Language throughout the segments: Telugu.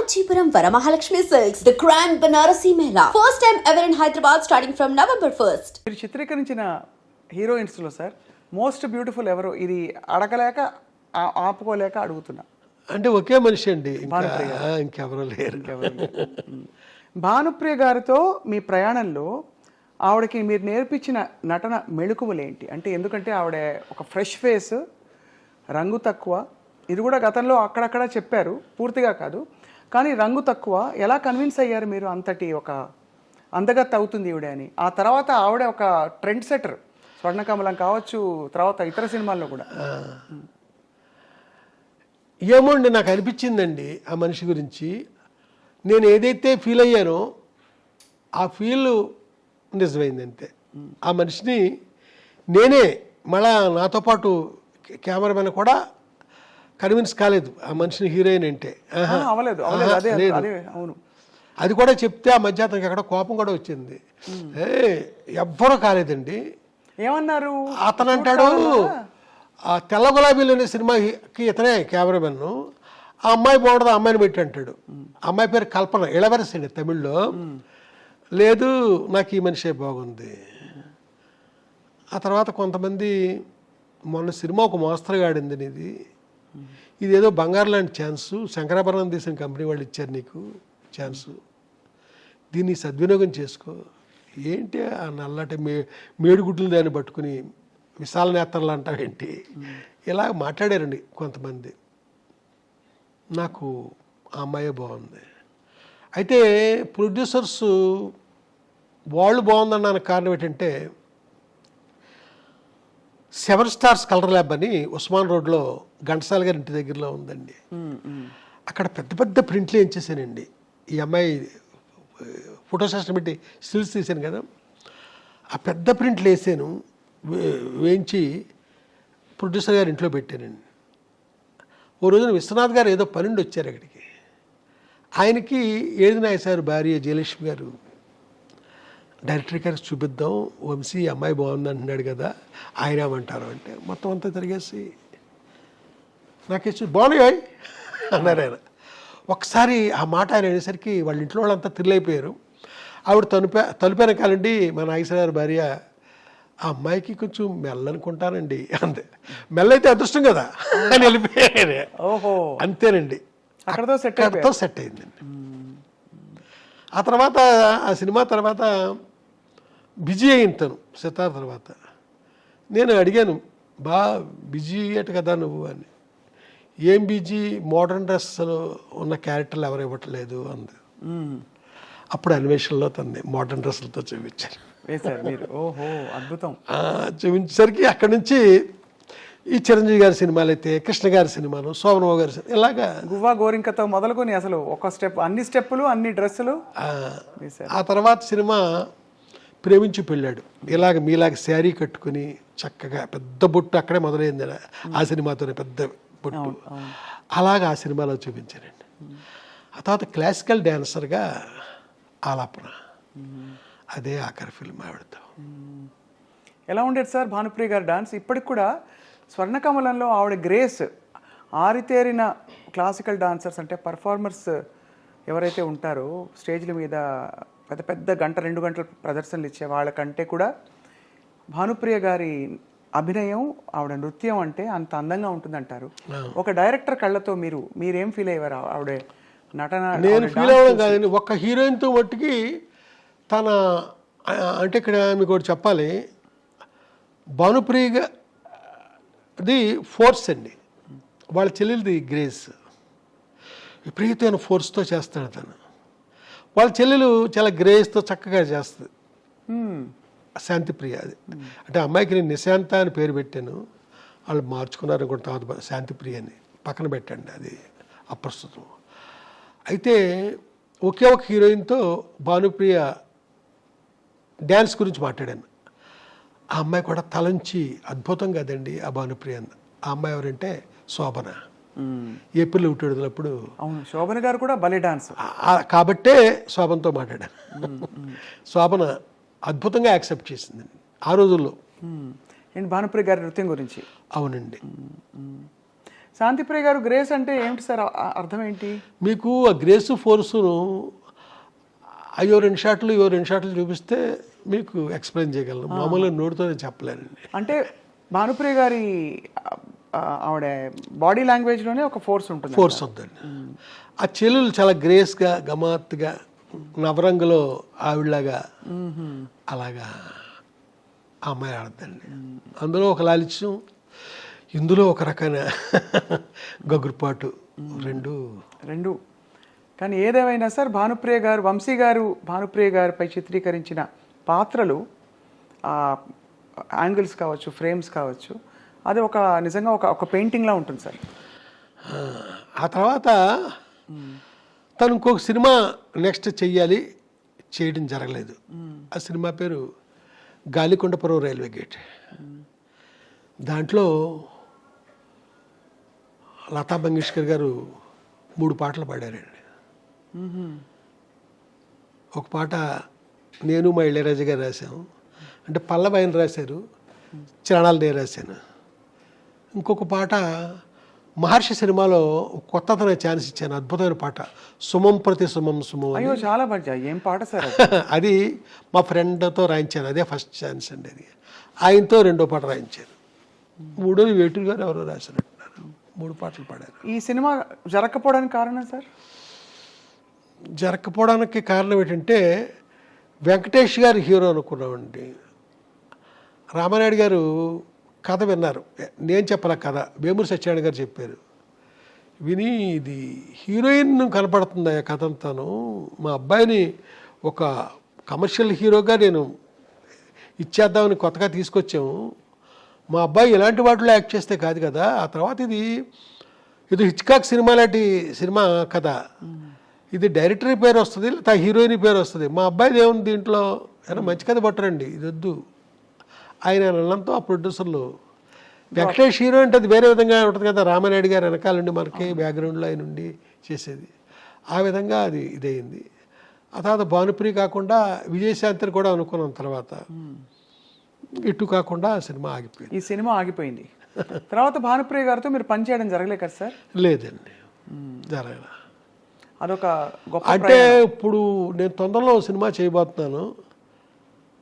Kanchipuram Varamahalakshmi Silks, the Grand Banarasi Mela. First time ever in Hyderabad starting from November 1st. మీరు చిత్రీకరించిన హీరోయిన్స్లో సార్ మోస్ట్ బ్యూటిఫుల్ ఎవరు? ఇది అడగలేక ఆపుకోలేక అడుగుతున్నా. అంటే ఒకే మనిషి అండి, ఇంకెవరూ లేరు. భానుప్రియ గారితో మీ ప్రయాణంలో ఆవిడకి మీరు నేర్పించిన నటన మెళుకువలు ఏంటి? అంటే ఎందుకంటే ఆవిడ ఒక ఫ్రెష్ ఫేస్, రంగు తక్కువ, ఇది కూడా గతంలో అక్కడక్కడ చెప్పారు, పూర్తిగా కాదు, కానీ రంగు తక్కువ. ఎలా కన్విన్స్ అయ్యారు మీరు అంతటి ఒక అందగత్తె అవుతుంది ఈవిడ అని? ఆ తర్వాత ఆవిడ ఒక ట్రెండ్ సెటర్, స్వర్ణకమలం కావచ్చు, తర్వాత ఇతర సినిమాల్లో కూడా. ఏమోండి, నాకు అనిపించిందండి ఆ మనిషి గురించి. నేను ఏదైతే ఫీల్ అయ్యానో ఆ ఫీల్ నిజమైంది అంతే. ఆ మనిషిని నేనే మళ్ళా నాతో పాటు కెమెరామెన్ కూడా కన్విన్స్ కాలేదు ఆ మనిషిని హీరోయిన్ అంటే. అవును, అది కూడా చెప్తే ఆ మధ్య అతనికి ఎక్కడ కోపం కూడా వచ్చింది. ఎవ్వరూ కాలేదండి. ఏమన్నారు? అతను అంటాడు, ఆ తెల్ల గులాబీలు అనే సినిమాకి ఇతనే కెమెరామెన్, ఆ అమ్మాయి బాగుంటుంది, ఆ అమ్మాయిని పెట్టి అంటాడు. అమ్మాయి పేరు కల్పన, ఇళవరసి అండి తమిళ్లో. లేదు, నాకు ఈ మనిషే బాగుంది. ఆ తర్వాత కొంతమంది మొన్న సినిమా ఒక మోస్తరుగా ఆడింది, ఇదేదో బంగారు లాంటి ఛాన్సు, శంకరాభరణం తీసిన కంపెనీ వాళ్ళు ఇచ్చారు నీకు ఛాన్సు, దీన్ని సద్వినియోగం చేసుకో. ఏంటి ఆ నల్లటి మేడుగుడ్లు దాన్ని పట్టుకుని విశాల నేత్రలు అంటావేంటి? ఇలా మాట్లాడారండి కొంతమంది. నాకు ఆ అమ్మాయే బాగుంది. అయితే ప్రొడ్యూసర్స్ వాళ్ళు బాగుందన్నానికి కారణం ఏంటంటే, 7 స్టార్స్ కలర్ ల్యాబ్ అని ఉస్మాన్ రోడ్లో ఘంటసాల గారి ఇంటి దగ్గరలో ఉందండి. అక్కడ పెద్ద పెద్ద ప్రింట్లు వేయించేసానండి. ఈ అమ్మాయి ఫోటో సెషన్ పెట్టి స్టిల్స్ తీసాను కదా, ఆ పెద్ద ప్రింట్లు వేసాను, వేయించి ప్రొడ్యూసర్ గారి ఇంట్లో పెట్టానండి. ఓ రోజున విశ్వనాథ్ గారు ఏదో పనుండి వచ్చారు అక్కడికి. ఆయనకి ఏది నాయసారు భార్య జయలక్ష్మి గారు, డైరెక్టర్ గారికి చూపిద్దాం, వంశీ అమ్మాయి బాగుంది అంటున్నాడు కదా, ఆయన ఏమంటారు అంటే, మొత్తం అంతా తిరిగేసి నాకేసి బాగున్నాయి అన్నారు ఆయన. ఒకసారి ఆ మాట ఆయన అనేసరికి వాళ్ళ ఇంట్లో వాళ్ళంతా థ్రిల్ ఆవిడ తలుపు వెనకాలండి మా నాగేశ్వర గారి భార్య, ఆ అమ్మాయికి కొంచెం మెల్లనుకుంటానండి అంతే. మెల్లైతే అదృష్టం కదా అని వెళ్ళిపోయారు. ఓహో, అంతేనండి, అక్కడతో సెట్ అయిందండి. ఆ తర్వాత ఆ సినిమా తర్వాత బిజీ అయింది తను సితార్ తర్వాత. నేను అడిగాను, బిజీ అయ్యట కదా నువ్వు అని. ఏం బిజీ, మోడర్న్ డ్రెస్లో ఉన్న క్యారెక్టర్లు ఎవరు ఇవ్వట్లేదు అంది. అప్పుడు అన్వేషణలో తనని మోడర్న్ డ్రెస్సులతో చూపించారు. ఓహో, అద్భుతం. చూపించేసరికి అక్కడి నుంచి ఈ చిరంజీవి గారి సినిమాలు అయితే, కృష్ణ గారి సినిమాలు, శోభనబాబు గారి సినిమా, ఇలాగా గువ్వా గోరింకతో మొదలుకొని అసలు ఒక స్టెప్, అన్ని స్టెప్పులు, అన్ని డ్రెస్సులు. ఆ తర్వాత సినిమా ప్రేమించి పెళ్ళాడు, ఇలాగ మీలాగ శారీ కట్టుకుని చక్కగా పెద్ద బొట్టు అక్కడే మొదలైంది ఆ సినిమాతోనే, పెద్ద బొట్టు. అలాగా ఆ సినిమాలో చూపించానండి. ఆ తర్వాత క్లాసికల్ డ్యాన్సర్గా ఆలాపన, అదే ఆఖరి ఫిల్మ్ ఆవిడతో. ఎలా ఉండేది సార్ భానుప్రియ గారి డాన్స్? ఇప్పటికి కూడా స్వర్ణకమలంలో ఆవిడ గ్రేస్, ఆరితేరిన క్లాసికల్ డాన్సర్స్ అంటే పర్ఫార్మర్స్ ఎవరైతే ఉంటారో స్టేజ్ల మీద పెద్ద పెద్ద 1-2 గంటల ప్రదర్శనలు ఇచ్చే వాళ్ళకంటే కూడా భానుప్రియ గారి అభినయం, ఆవిడ నృత్యం అంటే అంత అందంగా ఉంటుందంటారు. ఒక డైరెక్టర్ కళ్ళతో మీరేం ఫీల్ అయ్యారు ఆవిడ నటన? నేను ఫీల్ అవ్వడం కాదండి, ఒక్క హీరోయిన్తో మట్టుకి తన, అంటే ఇక్కడ మీకు ఒకటి చెప్పాలి, భానుప్రియది ఫోర్స్ అండి, వాళ్ళ చెల్లెలది గ్రేస్. విపరీతమైన ఫోర్స్తో చేస్తాడు తను. వాళ్ళ చెల్లెలు చాలా గ్రేస్తో చక్కగా చేస్తుంది, శాంతిప్రియ. అది అంటే అమ్మాయికి నేను నిశాంత అని పేరు పెట్టాను, వాళ్ళు మార్చుకున్నారు అనుకుంటే తర్వాత శాంతిప్రియ అని పక్కన పెట్టండి, అది అప్రస్తుతం. అయితే ఒకే ఒక హీరోయిన్తో భానుప్రియ డ్యాన్స్ గురించి మాట్లాడాను. ఆ అమ్మాయి కూడా తలంచి అద్భుతం కదండి ఆ భానుప్రియ. ఆ అమ్మాయి ఎవరంటే శోభన, ఏప్రిల్ 1 విడుదలప్పుడు. అవును, శోభన గారు కూడా భలే డాన్స్ కాబట్టే శోభనతో మాట్లాడాను. శోభన అద్భుతంగా యాక్సెప్ట్ చేసిందండి ఆ రోజుల్లో. భానుప్రియ గారి నృత్యం గురించి. అవునండి. శాంతిప్రియ గారు గ్రేస్ అంటే ఏమిటి సార్, అర్థం ఏంటి? మీకు ఆ గ్రేస్ ఫోర్సును అయ్యో 2 షాట్లు చూపిస్తే మీకు ఎక్స్ప్లెయిన్ చేయగలను, మామూలుగా నోటితోనే చెప్పలేనండి. అంటే భానుప్రియ గారి ఆవిడ బాడీ లాంగ్వేజ్లోనే ఒక ఫోర్స్ ఉంటుంది. ఫోర్స్ ఉందండి. ఆ చెల్లెలు చాలా గ్రేస్గా గమాత్తుగా నవరంగులో ఆవిడలాగా అలాగా ఆ అమ్మాయి ఆడద్దండి. అందులో ఒక లాలిత్యం, ఇందులో ఒక రకమైన గగురుపాటు, రెండు. కానీ ఏదేమైనా సార్ భానుప్రియ గారు, వంశీ గారు భానుప్రియ గారిపై చిత్రీకరించిన పాత్రలు, యాంగిల్స్ కావచ్చు, ఫ్రేమ్స్ కావచ్చు, అది ఒక నిజంగా ఒక పెయింటింగ్లా ఉంటుంది సార్. ఆ తర్వాత తను ఇంకొక సినిమా నెక్స్ట్ చేయడం జరగలేదు. ఆ సినిమా పేరు గాలికొండపురం రైల్వే గేట్. దాంట్లో లతా మంగేష్కర్ గారు 3 పాటలు పాడారండి. ఒక పాట నేను మా ఇళయరాజా గారు రాశాము, అంటే పల్లవి ఆయన రాశారు, చరణాలు నేను రాశాను. ఇంకొక పాట మహర్షి సినిమాలో కొత్తతన ఛాన్స్ ఇచ్చాను, అద్భుతమైన పాట, సుమం ప్రతి సుమం సుమం. అయ్యో చాలా మంచి, ఏం పాట సార్ అది మా ఫ్రెండ్తో రాయించాను, అదే ఫస్ట్ ఛాన్స్ అండి. అది ఆయనతో 2వ పాట రాయించాను. 3వది వేటూరు గారు ఎవరో రాసినట్టున్నారు. 3 పాటలు పాడారు. ఈ సినిమా జరగకపోవడానికి కారణం సార్? జరగకపోవడానికి కారణం ఏంటంటే వెంకటేష్ గారు హీరో అనుకున్నామండి. రామానాయుడు గారు కథ విన్నారు, నేను చెప్పాల కథ, వేమూరి సత్యనారాయణ గారు చెప్పారు. విని ఇది హీరోయిన్ కనపడుతుంది ఆ కథ అంతాను, మా అబ్బాయిని ఒక కమర్షియల్ హీరోగా నేను ఇచ్చేద్దామని కొత్తగా తీసుకొచ్చాము, మా అబ్బాయి ఇలాంటి వాటిలో యాక్ట్ చేస్తే కాదు కదా. ఆ తర్వాత ఇది హిచ్కాక్ సినిమా లాంటి సినిమా కథ, ఇది డైరెక్టర్ పేరు వస్తుంది, లేదా హీరోయిన్ పేరు వస్తుంది, మా అబ్బాయిది ఏముంది దీంట్లో, ఏమైనా మంచి కథ పట్టరండి, ఇది వద్దు ఆయన అన్నంతో ఆ ప్రొడ్యూసర్లు. వెంకటేష్ హీరో అంటే అది వేరే విధంగా ఉంటుంది కదా, రామానాయుడు గారు వెనకాల నుండి మనకి బ్యాక్గ్రౌండ్లో ఆయన ఉండి చేసేది, ఆ విధంగా అది ఇదయింది. ఆ తర్వాత భానుప్రియ కాకుండా విజయశాంతిని కూడా అనుకున్నాం. తర్వాత ఇటు కాకుండా ఆ సినిమా ఆగిపోయింది. ఈ సినిమా ఆగిపోయింది. తర్వాత భానుప్రియ గారితో మీరు పనిచేయడం జరగలే కదా సార్? లేదండి, జరగల. అదొక గొప్ప అంటే ఇప్పుడు నేను తొందరలో సినిమా చేయబోతున్నాను,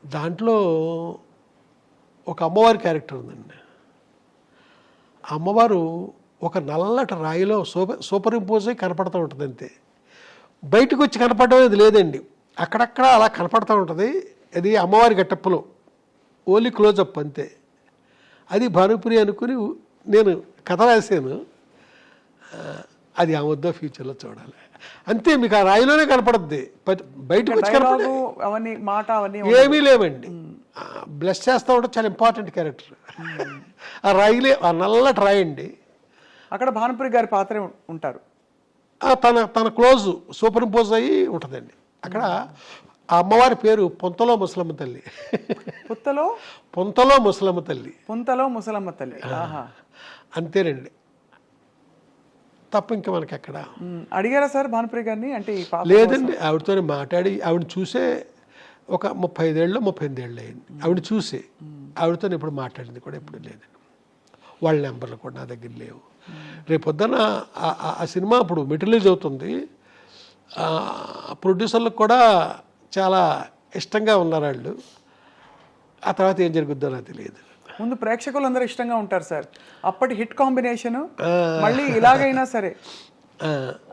దాంట్లో ఒక అమ్మవారి క్యారెక్టర్ ఉందండి. అమ్మవారు ఒక నల్లటి రాయిలో సూపర్ ఇంపోజ్ అయి కనపడుతూ ఉంటుంది అంతే, బయటకు వచ్చి కనపడడం అనేది లేదండి, అక్కడక్కడ అలా కనపడుతూ ఉంటుంది. అది అమ్మవారి గెటప్పులో ఓన్లీ క్లోజప్ అంతే. అది భానుప్రియ అనుకుని నేను కథ రాశాను, అది ఆ వద్ద ఫ్యూచర్లో చూడాలి అంతే. మీకు ఆ రాయిలోనే కనపడుద్ది, బయటకు వచ్చి కనపడే ఏమీ లేవండి. బ్లెస్ చేస్తూ ఉంటే చాలా ఇంపార్టెంట్ క్యారెక్టర్. ఆ రాయిలే, ఆ నల్లటి రాయి అండి, అక్కడ భానుప్రియ గారి పాత్ర ఉంటారు. తన క్లోజ్ సూపర్ ఇంపోజ్ అయ్యి ఉంటుందండి. అక్కడ ఆ అమ్మవారి పేరు పొంతలో ముసలమ్మ తల్లి. పొంతలో ముసలమ్మ తల్లి. అంతేనండి, తప్ప ఇంకా మనకి ఎక్కడ. అడిగారా సార్ భానుప్రియ గారిని? అంటే లేదండి, ఆవిడతో మాట్లాడి ఆవిడ చూసే ఒక 35 ఏళ్ళు 38 ఏళ్ళు అయింది ఆవిడ చూసి. ఆవిడతో ఎప్పుడు మాట్లాడింది కూడా ఎప్పుడు లేదండి. వాళ్ళ నెంబర్లు కూడా నా దగ్గర లేవు. రేపొద్దున ఆ సినిమా అప్పుడు మెటీరియలైజ్ అవుతుంది, ప్రొడ్యూసర్లకు కూడా చాలా ఇష్టంగా ఉన్నారు వాళ్ళు. ఆ తర్వాత ఏం జరుగుద్దో నాకు తెలియదు. ముందు ప్రేక్షకులు అందరూ ఇష్టంగా ఉంటారు సార్, అప్పటి హిట్ కాంబినేషన్ మళ్ళీ ఇలాగైనా సరే